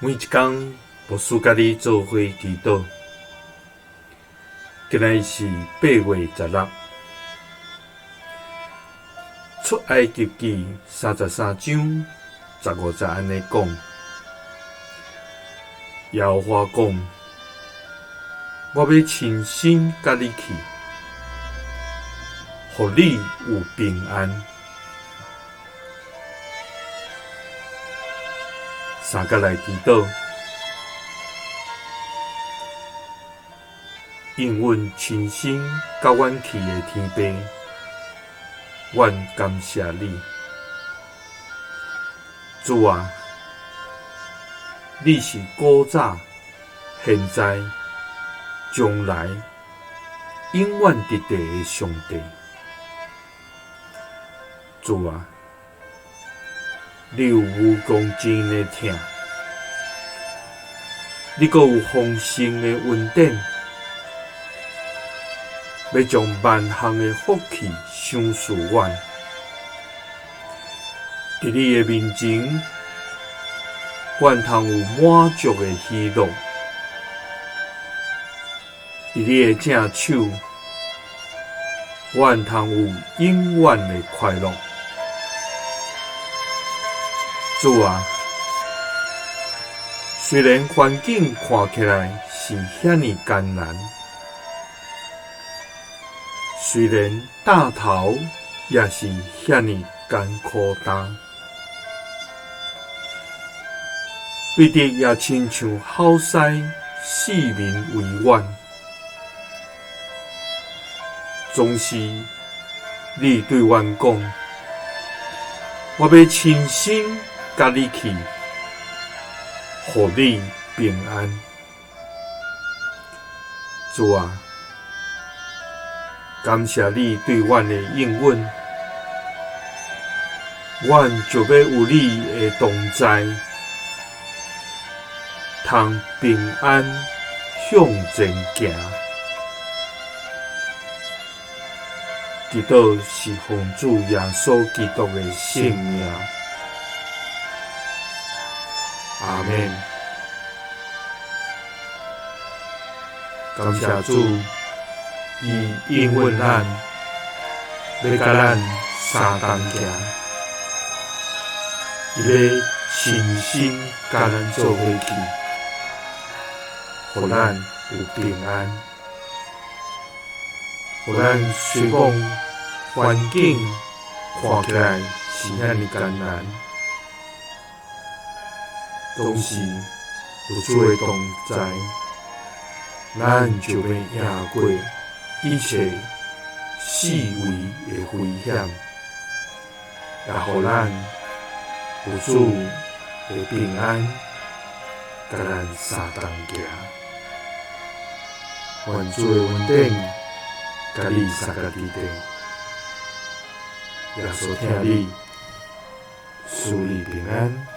每一天，牧师甲你做伙祈祷。今日是8月16日，出埃及记33章15节安尼讲：耶和华讲，我要亲身甲你去，互你有平安。三角来祈祷，应阮亲身甲阮去的天父，阮感谢你。主啊，你是古早、现在、将来永远伫地的上帝。主啊，你有无公正的疼，你阁有丰盛的恩典，要将万项的福气赏赐阮。伫你的面前，阮通有满足的喜乐；伫你的正手，阮通有永远的快乐。主啊，虽然环境看起来是遐尼艰难，虽然大头也是遐尼艰苦担，对敌也亲像好西四面围远，总是你对阮讲，我要亲身甲你去，互你平安。主啊，感谢你对阮的应允，阮就要有你的同在，通平安向前行。祈祷是奉主耶稣基督的圣名。阿们。感谢主，伊应允咱，要甲咱相同行，伊要亲身甲咱做伙去，互咱有平安，互咱虽讲环境看起来是遐尼艰难，拢是有主的同在，咱就要赢过一切四围的危险，也互咱有主的平安，甲咱相同行。愿主的恩典，甲你三个伫地，耶稣听你，赐你平安。